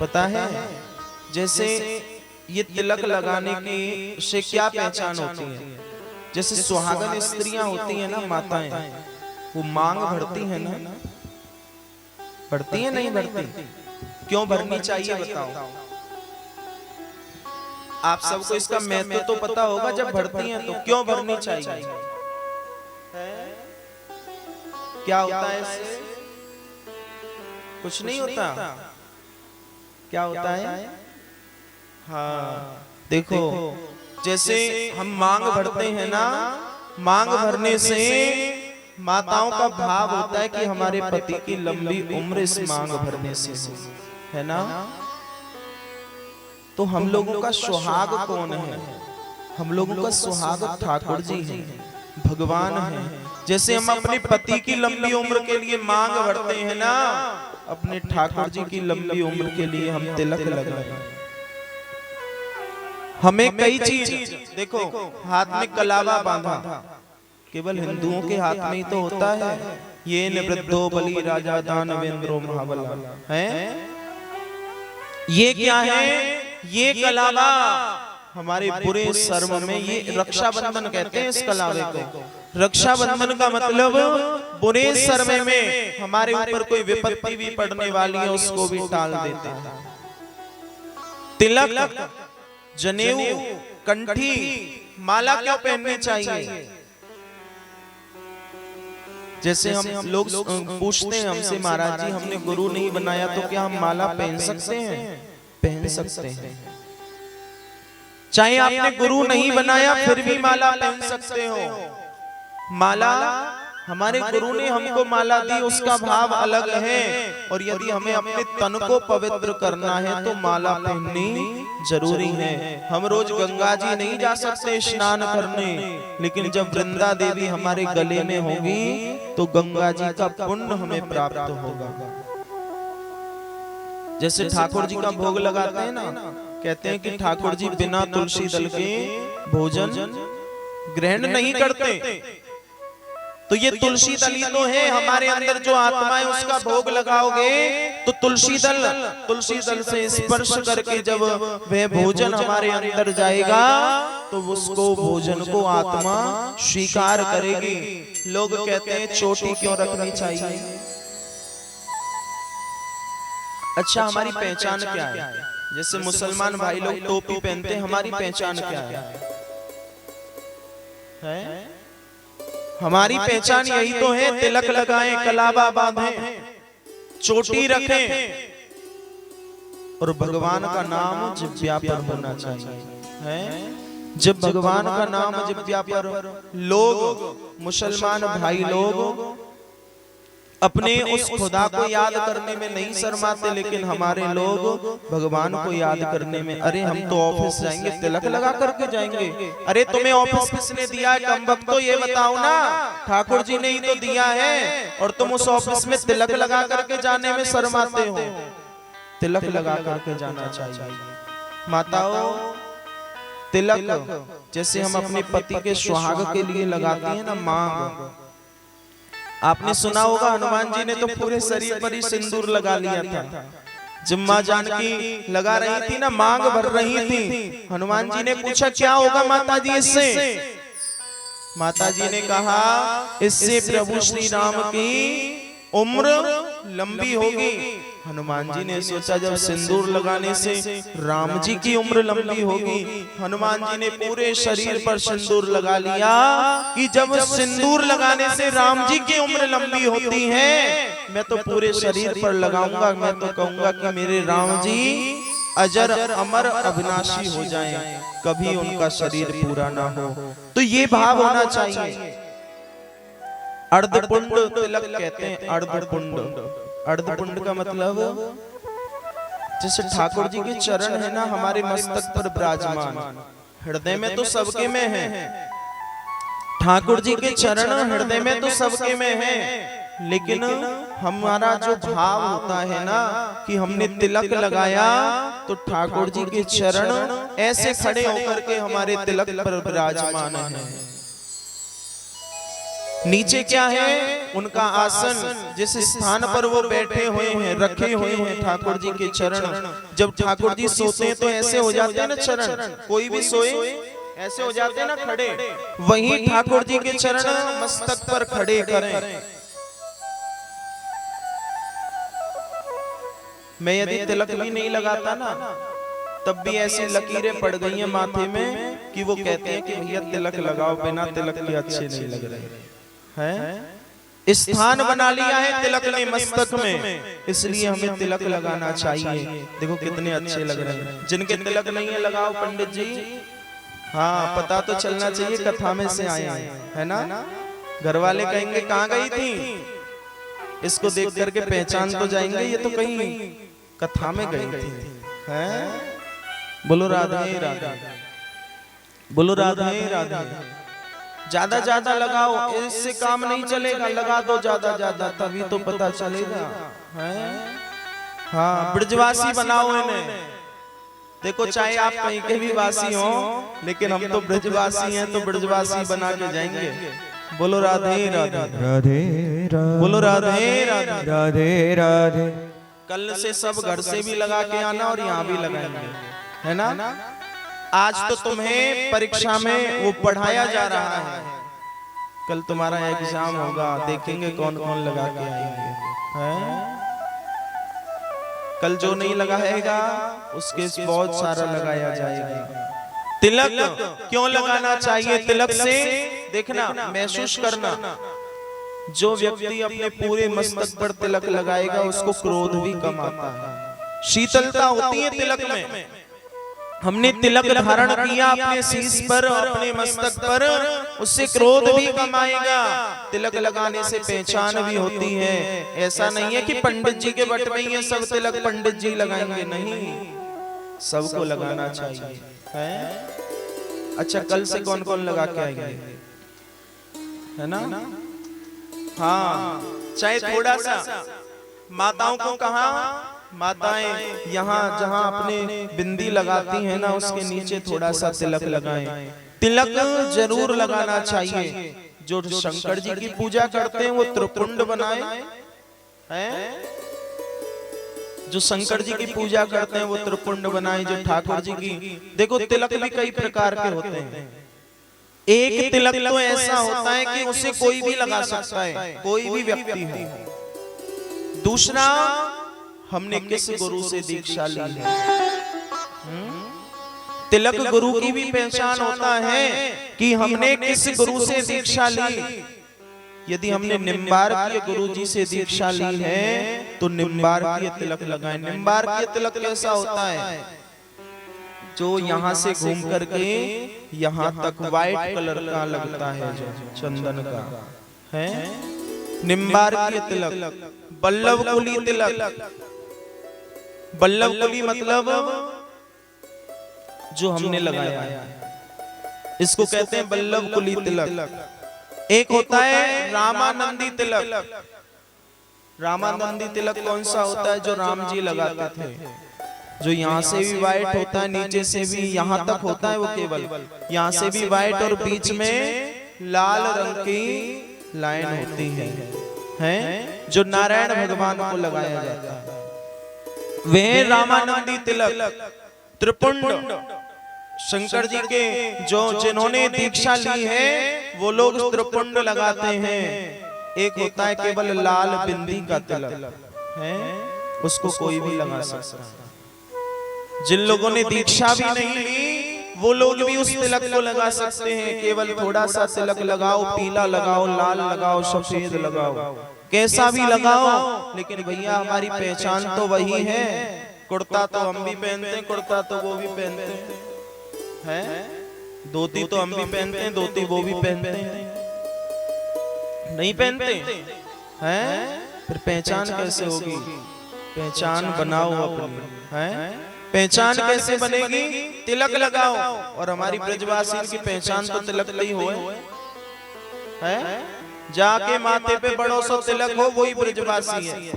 पता है? जैसे ये तिलक लगाने की से क्या पहचान होती है? जैसे सुहागन स्त्रियां होती हैं ना, माताएं, वो मांग भरती है ना, भरती है नहीं भरती? क्यों भरनी चाहिए बताओ? आप सबको इसका महत्व तो पता होगा। जब भरती हैं तो क्यों भरनी चाहिए? क्या होता है इससे? कुछ नहीं होता। क्या होता है? हाँ, देखो, जैसे हम मांग भरते हैं ना, मांग भरने से माताओं का भाव होता है कि हमारे पति की लंबी उम्र इस मांग भरने से हो, है ना? तो हम लोगों का सुहाग कौन है? हम लोगों का सुहाग ठाकुर जी हैं, भगवान हैं। जैसे हम अपने पति की लंबी उम्र के लिए मांग भरते हैं ना, अपने ठाकुर जी की लंबी उम्र के लिए हम तिलक लगाएं। हमें कई चीज, देखो, हाथ में कलावा बांधा केवल हिंदुओं के हाथ में ही तो होता है। ये निवृद्धो बलि राजा दानवेंद्रो महाबला है। ये क्या है? ये कलावा हमारे बुरे शर्म में, ये रक्षाबंधन कहते हैं इस कलावे को। रक्षाबंधन का मतलब बुरे शर्म में हमारे ऊपर कोई विपत्ति भी पड़ने वाली है उसको भी टाल देता है। तिलक, जनेऊ, कंठी, माला क्यों पहननी चाहिए? जैसे हम लोग पूछते हैं हमसे, महाराज जी हमने गुरु नहीं बनाया तो क्या हम माला पहन सकते हैं? पहन सकते हैं। चाहे आपने गुरु नहीं बनाया फिर भी माला पहन सकते हो। माला, हमारे गुरु ने हमको माला दी, उसका भाव अलग है। और यदि हमें अपने तन को पवित्र करना है तो माला पहननी जरूरी है। हम रोज गंगा जी नहीं जा सकते स्नान करने, लेकिन जब वृंदा देवी हमारे गले में होगी तो गंगा जी का पुण्य हमें प्राप्त होगा। जैसे ठाकुर जी का भोग लगाते हैं ना, कहते हैं कि ठाकुर जी बिना तुलसी दल के भोजन ग्रहण नहीं करते। तो ये तुलसी दल ही तो है हमारे अंदर, जो आत्मा है उसका भोग लगाओगे तो तुलसी दल से स्पर्श करके जब वह भोजन हमारे अंदर जाएगा तो उसको, भोजन को आत्मा स्वीकार करेगी। लोग कहते हैं चोटी क्यों रखनी चाहिए? अच्छा, हमारी पहचान क्या है? जैसे मुसलमान भाई लोग टोपी पहनते हैं, हमारी पहचान क्या है? हमारी पहचान यही तो है, तिलक लगाएं, कलावा बांधें, चोटी रखें और भगवान का नाम जिह्वा पर होना चाहिए, है? जब भगवान का नाम जिह्वा पर, लोग, मुसलमान भाई लोग अपने उस खुदा को याद करने में नहीं शर्माते, लेकिन हमारे लोग भगवान को याद करने में, अरे हम तो ऑफिस जाएंगे तिलक लगा करके जाएंगे। अरे तुम्हें ऑफिस किसने दिया है कमबख्त? तो ये बताओ ना, ठाकुर जी ने ही तो दिया है, और तुम उस ऑफिस में तिलक लगा करके जाने में शर्माते हो। तिलक लगा करके जाना चाहिए। माताओं, तिलक जैसे हम अपने पति के सुहाग के लिए लगाती है ना, मांग, आपने सुना होगा हनुमान जी ने तो पूरे शरीर पर ही सिंदूर लगा लिया था। जब मां जानकी लगा रही थी ना, मांग भर रही थी, हनुमान जी ने पूछा क्या होगा माता जी इससे? माता जी ने कहा इससे प्रभु श्री राम की उम्र लंबी होगी। हनुमान जी ने सोचा जब सिंदूर लगाने से राम जी की उम्र लंबी होगी, हनुमान जी ने पूरे शरीर पर सिंदूर लगा लिया कि जब सिंदूर लगाने से राम जी की उम्र लंबी होती है, मैं तो पूरे शरीर पर लगाऊंगा, मैं तो कहूंगा कि मेरे राम जी अजर अमर अविनाशी हो जाएं, कभी उनका शरीर पूरा ना हो। तो ये भाव होना चाहिए। अर्धपुंड तिलक कहते हैं, अर्धपुंड। अर्धपुंड का मतलब, जैसे ठाकुर जी के चरण है ना हमारे मस्तक पर विराजमान, हृदय में तो सबके में है। ठाकुर जी के चरण हृदय में तो सबके में है, लेकिन हमारा जो भाव होता है ना कि हमने तिलक लगाया तो ठाकुर जी के चरण ऐसे खड़े होकर के हमारे तिलक पर विराजमान है। नीचे क्या है? उनका आसन। जिस स्थान पर वो बैठे हुए हैं, रखे हुए हैं ठाकुर जी के चरण। जब ठाकुर जी सोते हैं तो ऐसे हो जाते हैं ना चरण, कोई भी सोए ऐसे हो जाते हैं ना खड़े, वहीं ठाकुर जी के चरण मस्तक पर खड़े करें। मैं यदि तिलक भी नहीं लगाता ना, तब भी ऐसी लकीरें पड़ गई हैं माथे में कि वो कहते हैं कि भैया तिलक लगाओ, बिना तिलक के अच्छे नहीं लग रहे हैं। स्थान बना लिया है तिलक ने मस्तक में, इसलिए हमें तिलक लगाना चाहिए। देखो कितने अच्छे लग रहे हैं। जिनके तिलक नहीं है लगाओ पंडित जी। हाँ, पता तो चलना चाहिए कथा में से आए हैं, है ना। घर वाले कहेंगे कहाँ गई थी, इसको देख करके पहचान तो जाएंगे ये तो कहीं कथा में गई थी, हैं। बोलो राधे राधे, बोलो राधे राधे। ज्यादा ज्यादा लगाओ, इससे काम नहीं चलेगा। लगा दो ज्यादा ज्यादा, तभी तो पता चलेगा, हैं। हाँ, ब्रजवासी बनाओ इन्हें। देखो चाहे आप कहीं के भी वासी हो, लेकिन हम तो ब्रजवासी हैं, तो ब्रजवासी बना के जाएंगे। बोलो राधे राधे राधे, बोलो राधे राधे राधे राधे। कल से सब घर से भी लगा के आना और यहाँ भी लगाएंगे, है ना। आज तो तुम्हें परीक्षा में वो पढ़ाया जा रहा है, कल तुम्हारा एग्जाम होगा, देखेंगे कौन कौन लगा के आएंगे, हैं। कल जो नहीं लगाएगा उसके बहुत सारा लगाया जाएगा। तिलक क्यों लगाना चाहिए? तिलक से देखना, महसूस करना, जो व्यक्ति अपने पूरे मस्तक पर तिलक लगाएगा उसको क्रोध भी कम आता है, शीतलता होती है तिलक में। हमने तिलक धारण किया अपने शीश पर और अपने मस्तक पर, उससे क्रोध भी कम आएगा। तिलक लगाने से पहचान भी होती है। ऐसा नहीं है कि पंडित जी के बट में ये सब तिलक पंडित जी लगाएंगे, नहीं, सबको लगाना चाहिए, है। अच्छा, कल से कौन कौन लगा के आएंगे, है ना। हाँ, चाहे थोड़ा सा माताओं को कहा, माताएं यहाँ जहाँ अपने बिंदी लगाती हैं ना, उसके नीचे थोड़ा सा तिलक लगाएं। तिलक जरूर लगाना चाहिए। जो शंकर जी की पूजा करते हैं वो त्रिपुंड बनाए, हैं। जो शंकर जी की पूजा करते हैं वो त्रिपुंड बनाए। जो ठाकुर जी की, देखो तिलक भी कई प्रकार के होते हैं। एक तिलक तो ऐसा होता है कि उसे कोई भी लगा सकता है, कोई भी व्यक्ति हो। दूसरा, हमने किस गुरु से दीक्षा ली है। तिलक गुरु की भी पहचान होता है कि हमने किस गुरु से दीक्षा ली। यदि हमने निम्बार्कीय गुरु जी से दीक्षा ली है तो निम्बार्कीय तिलक लगाएं। निम्बार्कीय तिलक कैसा होता है? जो यहाँ से घूम करके यहाँ तक व्हाइट कलर का लगता है, जो चंदन का है, निम्बार्कीय तिलक। बल्लभकुली तिलक, बल्लभकुली मतलब जो हमने लगाया है, इसको कहते हैं बल्लभकुली तिलक। एक होता है रामानंदी तिलक। रामानंदी तिलक कौन सा होता है? जो राम जी लगाते थे, जो यहाँ से भी व्हाइट होता है, नीचे से भी यहाँ तक होता है, वो केवल यहाँ से भी व्हाइट और बीच में लाल रंग की लाइन होती है, हैं, जो नारायण भगवान को लगाया जाता है। वे रामानंदी तिलक। त्रिपुंड, शंकर जी के जो जिन्होंने दीक्षा ली है वो लोग त्रिपुंड लगाते हैं। एक होता है केवल लाल बिंदी का तिलक, है, उसको कोई भी लगा सकता है। जिन लोगों ने दीक्षा भी नहीं ली वो लोग भी उस तिलक को लगा सकते हैं। केवल थोड़ा सा तिलक लगाओ, पीला लगाओ, लाल लगाओ, सफेद लगाओ, कैसा भी लगाओ, लेकिन भैया हमारी पहचान तो वही है। कुर्ता तो हम भी पहनते हैं, कुर्ता तो वो भी पहनते हैं, धोती तो हम भी पहनते हैं, धोती वो भी पहनते हैं, नहीं पहनते हैं। फिर पहचान कैसे होगी? पहचान बनाओ अपनी, हैं। पहचान कैसे बनेगी? तिलक लगाओ। और हमारी ब्रजवासी की पहचान तो तिलक नहीं हो, है। जाके माथे पे बड़ो सो तिलक हो, वही ब्रजवासी है।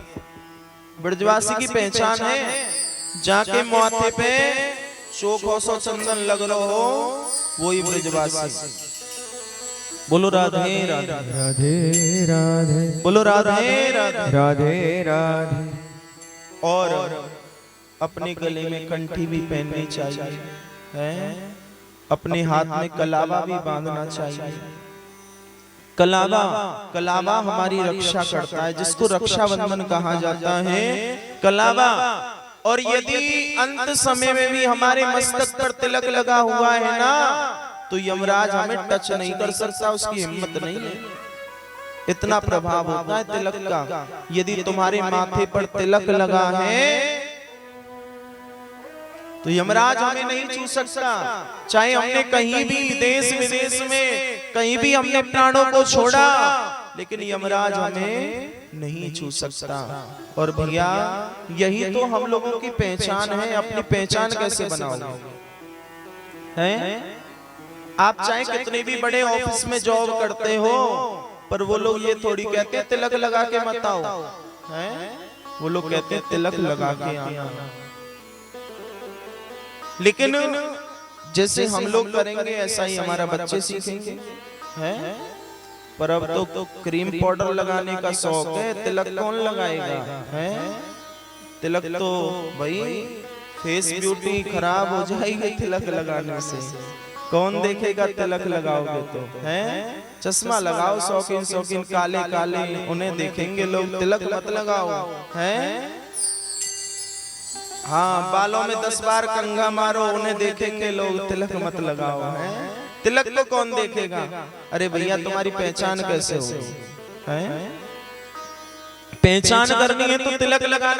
ब्रजवासी की पहचान है जाके माथे पे चोखो सो चंदन लग रहा हो, वही ब्रजवासी। बोलो राधे राधे राधे राधे, बोलो राधे राधे राधे राधे। और अपने गले में कंठी भी पहननी चाहिए है, अपने हाथ में कलावा भी बांधना चाहिए। कलावा कलावा हमारी रक्षा करता है, जिसको रक्षाबंधन कहा जाता है, कलावा। और यदि अंत समय में भी हमारे मस्तक पर तिलक लगा हुआ है ना, तो यमराज हमें टच नहीं कर सकता, उसकी हिम्मत नहीं है। इतना प्रभाव होता है तिलक का। यदि तुम्हारे माथे पर तिलक लगा है तो यमराज हमें नहीं छू सकता। चाहे हमने कहीं भी देश विदेश में कहीं भी हमने प्राणों को छोड़ा, लेकिन यमराज हमें नहीं छू सकता। और भैया यही तो हम लोगों की पहचान है। अपनी पहचान कैसे बनाओगे हैं? आप चाहे कितने भी बड़े ऑफिस में जॉब करते हो, पर वो लोग ये थोड़ी कहते हैं तिलक लगा के मत आओ, हैं? वो लोग कहते हैं तिलक लगा के आना। लेकिन जैसे हम लोग करेंगे ऐसा ही हमारा बच्चे सीखेंगे, हैं? पर अब तो क्रीम पाउडर लगाने का शौक है, तिलक कौन लगाएगा, हैं? तिलक तो भाई फेस ब्यूटी खराब हो जाएगी तिलक लगाने से। कौन देखेगा तिलक लगाओगे तो, हैं? चश्मा लगाओ, शौकीन शौकीन काले काले, उन्हें देखेंगे लोग। तिलक मत लगाओ, हैं? हाँ, बालों में 10 बार कंघा मारो, उन्हें देखेंगे लोग। तिलक मत लगाओ, हैं? तिलक तो कौन देखेगा? अरे भैया तुम्हारी पहचान कैसे हो, हैं? पहचान करनी है तो तिलक लगाना।